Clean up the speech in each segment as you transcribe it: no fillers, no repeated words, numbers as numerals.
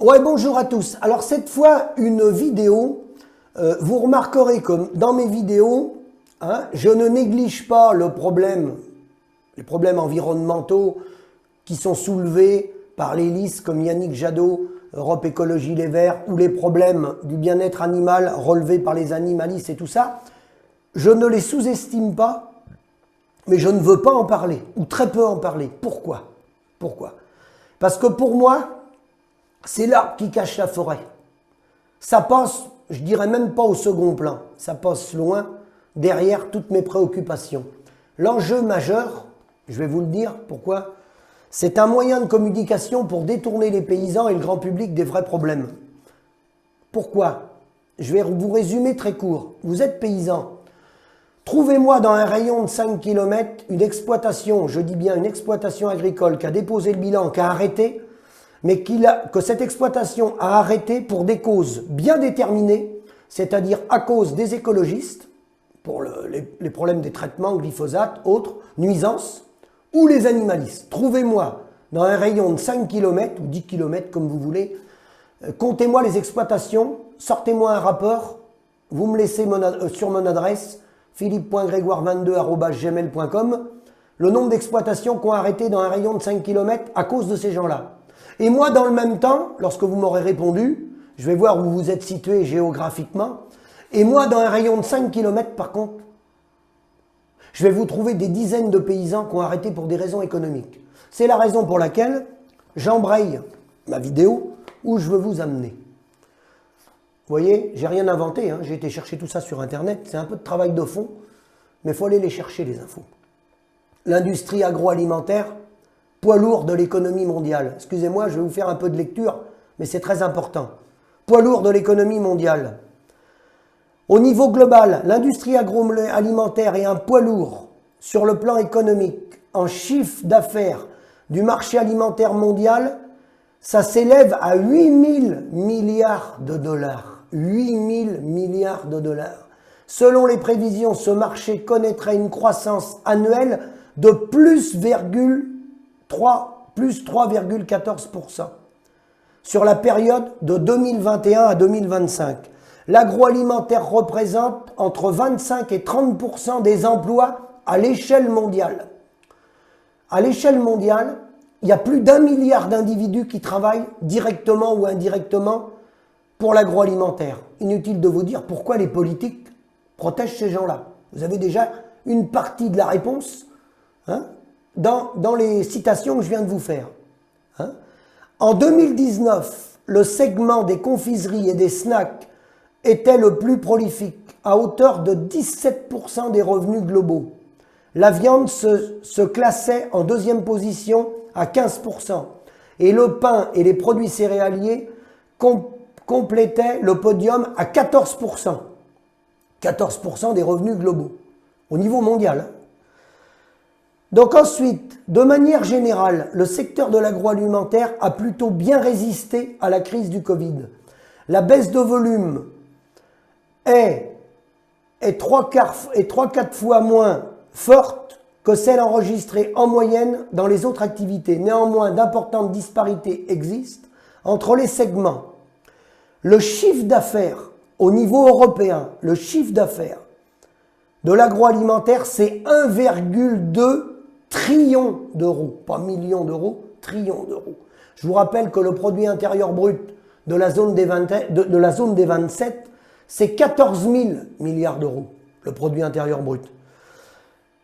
Ouais, bonjour à tous. Alors cette fois, une vidéo. Vous remarquerez que dans mes vidéos, je ne néglige pas les problèmes environnementaux qui sont soulevés par les listes comme Yannick Jadot, Europe Écologie Les Verts, ou les problèmes du bien-être animal relevés par les animalistes et tout ça. Je ne les sous-estime pas, mais je ne veux pas en parler, ou très peu en parler. Pourquoi? Parce que pour moi, c'est l'arbre qui cache la forêt. Ça passe, je dirais même pas au second plan, ça passe loin derrière toutes mes préoccupations. L'enjeu majeur, je vais vous le dire, pourquoi? C'est un moyen de communication pour détourner les paysans et le grand public des vrais problèmes. Pourquoi? Je vais vous résumer très court. Vous êtes paysan. Trouvez-moi dans un rayon de 5 km une exploitation, je dis bien une exploitation agricole qui a déposé le bilan, qui a arrêté, mais que cette exploitation a arrêté pour des causes bien déterminées, c'est-à-dire à cause des écologistes, pour les problèmes des traitements, glyphosate, autres, nuisances, ou les animalistes. Trouvez-moi dans un rayon de 5 km ou 10 km comme vous voulez, comptez-moi les exploitations, sortez-moi un rapport, vous me laissez sur mon adresse philippe.grégoire22@gmail.com le nombre d'exploitations qui ont arrêté dans un rayon de 5 km à cause de ces gens-là. Et moi, dans le même temps, lorsque vous m'aurez répondu, je vais voir où vous êtes situé géographiquement, et moi, dans un rayon de 5 km, par contre, je vais vous trouver des dizaines de paysans qui ont arrêté pour des raisons économiques. C'est la raison pour laquelle j'embraye ma vidéo où je veux vous amener. Vous voyez, j'ai rien inventé, j'ai été chercher tout ça sur Internet, c'est un peu de travail de fond, mais il faut aller les chercher, les infos. L'industrie agroalimentaire, poids lourd de l'économie mondiale. Excusez-moi, je vais vous faire un peu de lecture, mais c'est très important. Poids lourd de l'économie mondiale. Au niveau global, l'industrie agroalimentaire est un poids lourd sur le plan économique. En chiffre d'affaires du marché alimentaire mondial, ça s'élève à 8 000 milliards de dollars. 8 000 milliards de dollars. Selon les prévisions, ce marché connaîtrait une croissance annuelle de plus 3,14% sur la période de 2021 à 2025. L'agroalimentaire représente entre 25 et 30% des emplois à l'échelle mondiale. À l'échelle mondiale, il y a plus d'1 milliard d'individus qui travaillent directement ou indirectement pour l'agroalimentaire. Inutile de vous dire pourquoi les politiques protègent ces gens-là. Vous avez déjà une partie de la réponse dans les citations que je viens de vous faire. En 2019, le segment des confiseries et des snacks était le plus prolifique, à hauteur de 17% des revenus globaux. La viande se classait en deuxième position à 15%. Et le pain et les produits céréaliers complétaient le podium à 14%. 14% des revenus globaux, au niveau mondial. Donc ensuite, de manière générale, le secteur de l'agroalimentaire a plutôt bien résisté à la crise du Covid. La baisse de volume est 3-4 fois moins forte que celle enregistrée en moyenne dans les autres activités. Néanmoins, d'importantes disparités existent entre les segments. Le chiffre d'affaires au niveau européen, le chiffre d'affaires de l'agroalimentaire, c'est 1,2 trillion d'euros. Pas millions d'euros, trillions d'euros. Je vous rappelle que le produit intérieur brut de la zone des 27, c'est 14 000 milliards d'euros, le produit intérieur brut.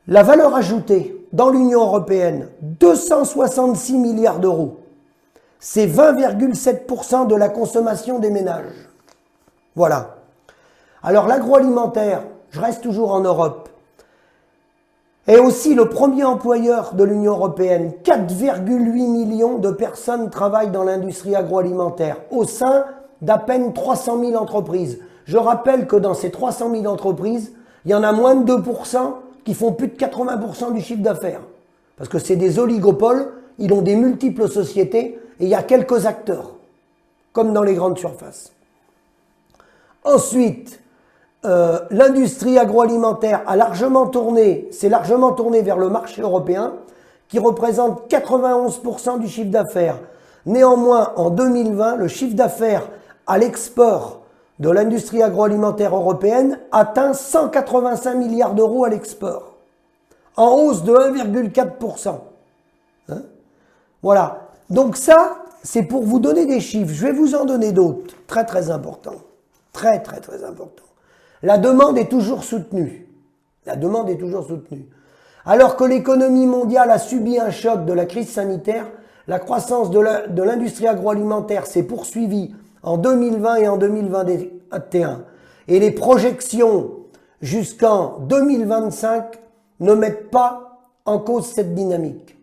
La valeur ajoutée dans l'Union européenne, 266 milliards d'euros. C'est 20,7% de la consommation des ménages. Voilà. Alors l'agroalimentaire, je reste toujours en Europe, est aussi le premier employeur de l'Union européenne. 4,8 millions de personnes travaillent dans l'industrie agroalimentaire, au sein d'à peine 300 000 entreprises. Je rappelle que dans ces 300 000 entreprises, il y en a moins de 2% qui font plus de 80% du chiffre d'affaires. Parce que c'est des oligopoles, ils ont des multiples sociétés et il y a quelques acteurs, comme dans les grandes surfaces. Ensuite, l'industrie agroalimentaire s'est largement tournée vers le marché européen qui représente 91% du chiffre d'affaires. Néanmoins, en 2020, le chiffre d'affaires à l'export de l'industrie agroalimentaire européenne atteint 185 milliards d'euros à l'export, en hausse de 1,4%. Hein? Voilà. Donc ça, c'est pour vous donner des chiffres. Je vais vous en donner d'autres, très très importants. Très très très importants. La demande est toujours soutenue. La demande est toujours soutenue. Alors que l'économie mondiale a subi un choc de la crise sanitaire, la croissance de l'industrie agroalimentaire s'est poursuivie en 2020 et en 2021. Et les projections jusqu'en 2025 ne mettent pas en cause cette dynamique.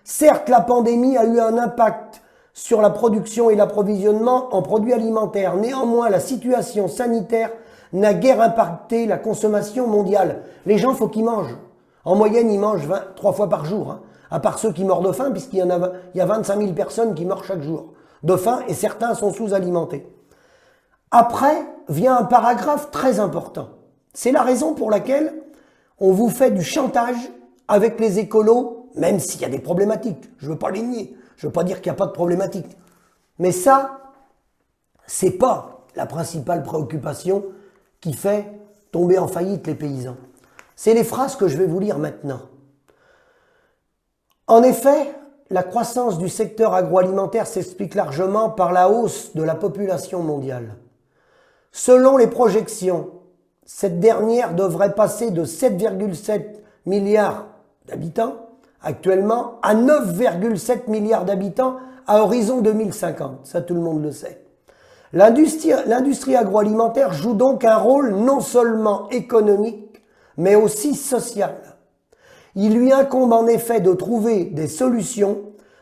Certes, la pandémie a eu un impact sur la production et l'approvisionnement en produits alimentaires. Néanmoins, la situation sanitaire n'a guère impacté la consommation mondiale. Les gens, faut qu'ils mangent. En moyenne, ils mangent 3 fois par jour, hein, à part ceux qui meurent de faim, puisqu'il y a 25 000 personnes qui meurent chaque jour de faim, et certains sont sous-alimentés. Après, vient un paragraphe très important. C'est la raison pour laquelle on vous fait du chantage avec les écolos, même s'il y a des problématiques. Je ne veux pas les nier. Je ne veux pas dire qu'il n'y a pas de problématique. Mais ça, c'est pas la principale préoccupation qui fait tomber en faillite les paysans. C'est les phrases que je vais vous lire maintenant. En effet, la croissance du secteur agroalimentaire s'explique largement par la hausse de la population mondiale. Selon les projections, cette dernière devrait passer de 7,7 milliards d'habitants actuellement à 9,7 milliards d'habitants à horizon 2050. Ça, tout le monde le sait. L'industrie agroalimentaire joue donc un rôle non seulement économique, mais aussi social. Il lui incombe en effet de trouver des solutions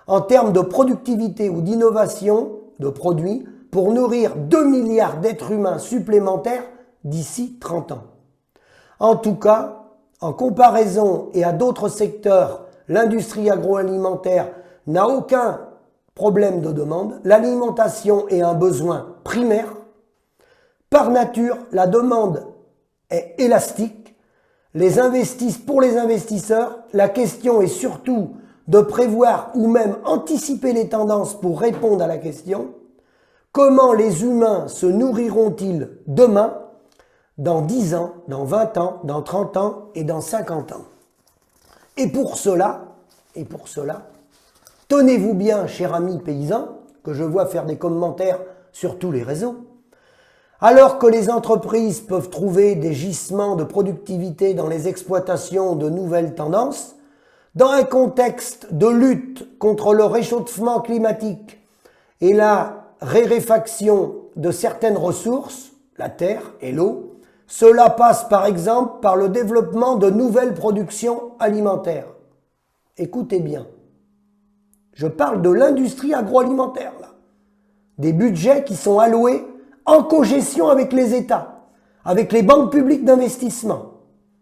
en termes de productivité ou d'innovation de produits pour nourrir 2 milliards d'êtres humains supplémentaires d'ici 30 ans. En tout cas, en comparaison et à d'autres secteurs, l'industrie agroalimentaire n'a aucun problème de demande. L'alimentation est un besoin primaire. Par nature, la demande est élastique. Pour les investisseurs, la question est surtout de prévoir ou même anticiper les tendances pour répondre à la question: comment les humains se nourriront-ils demain, dans 10 ans, dans 20 ans, dans 30 ans et dans 50 ans? Et pour cela, tenez-vous bien, cher ami paysan, que je vois faire des commentaires sur tous les réseaux. Alors que les entreprises peuvent trouver des gisements de productivité dans les exploitations de nouvelles tendances, dans un contexte de lutte contre le réchauffement climatique et la raréfaction de certaines ressources, la terre et l'eau, cela passe par exemple par le développement de nouvelles productions alimentaires. Écoutez bien, je parle de l'industrie agroalimentaire, là. Des budgets qui sont alloués en cogestion avec les États, avec les banques publiques d'investissement.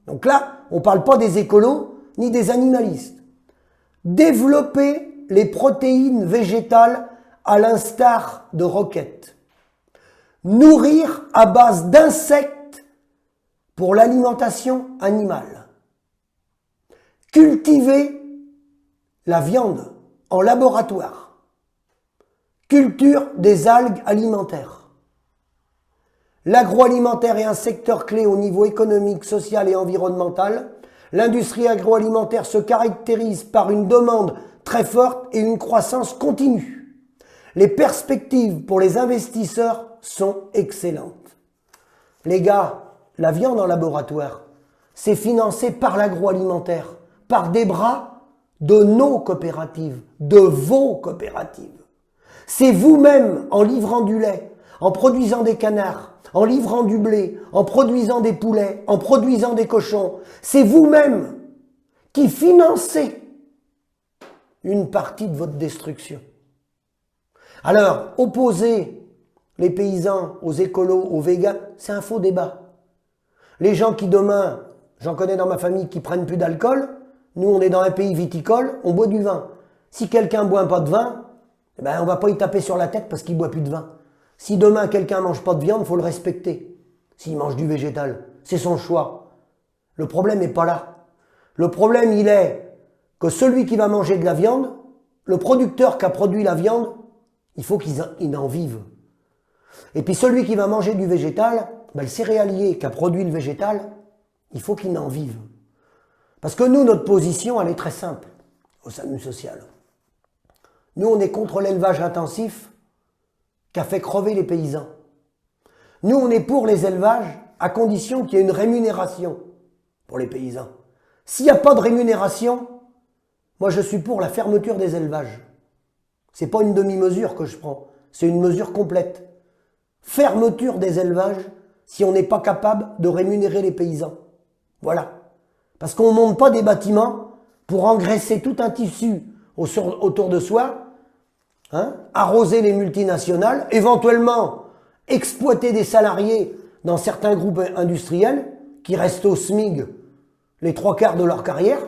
Donc là, on ne parle pas des écolos ni des animalistes. Développer les protéines végétales à l'instar de roquettes. Nourrir à base d'insectes pour l'alimentation animale. Cultiver la viande en laboratoire. Culture des algues alimentaires. L'agroalimentaire est un secteur clé au niveau économique, social et environnemental. L'industrie agroalimentaire se caractérise par une demande très forte et une croissance continue. Les perspectives pour les investisseurs sont excellentes. Les gars, la viande en laboratoire, c'est financé par l'agroalimentaire, par des bras de nos coopératives, de vos coopératives. C'est vous-même, en livrant du lait, en produisant des canards, en livrant du blé, en produisant des poulets, en produisant des cochons. C'est vous-même qui financez une partie de votre destruction. Alors, opposer les paysans aux écolos, aux végans, c'est un faux débat. Les gens qui demain, j'en connais dans ma famille, qui prennent plus d'alcool, nous on est dans un pays viticole, on boit du vin. Si quelqu'un ne boit pas de vin, on ne va pas y taper sur la tête parce qu'il ne boit plus de vin. Si demain quelqu'un ne mange pas de viande, il faut le respecter. S'il mange du végétal, c'est son choix. Le problème n'est pas là. Le problème, il est que celui qui va manger de la viande, le producteur qui a produit la viande, Il faut qu'ils en vivent. Et puis celui qui va manger du végétal, ben, le céréalier qui a produit le végétal, il faut qu'il en vive. Parce que nous, notre position, elle est très simple au SAMU social. Nous, on est contre l'élevage intensif qui a fait crever les paysans. Nous, on est pour les élevages à condition qu'il y ait une rémunération pour les paysans. S'il n'y a pas de rémunération, moi je suis pour la fermeture des élevages. Ce n'est pas une demi-mesure que je prends, c'est une mesure complète. Fermeture des élevages si on n'est pas capable de rémunérer les paysans. Voilà. Parce qu'on ne monte pas des bâtiments pour engraisser tout un tissu autour de soi, hein, arroser les multinationales, éventuellement exploiter des salariés dans certains groupes industriels qui restent au SMIG les 3/4 de leur carrière,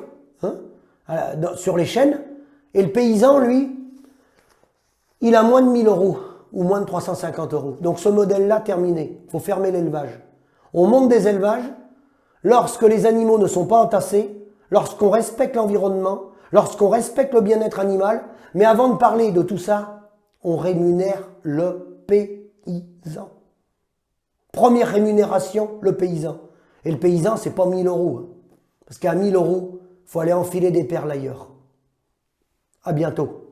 hein, sur les chaînes, et le paysan, lui, il a moins de 1000 € ou moins de 350 €. Donc ce modèle-là, terminé. Il faut fermer l'élevage. On monte des élevages lorsque les animaux ne sont pas entassés, lorsqu'on respecte l'environnement, lorsqu'on respecte le bien-être animal, mais avant de parler de tout ça, on rémunère le paysan. Première rémunération, le paysan. Et le paysan, c'est pas 1000 €. Hein. Parce qu'à 1000 €, il faut aller enfiler des perles ailleurs. À bientôt.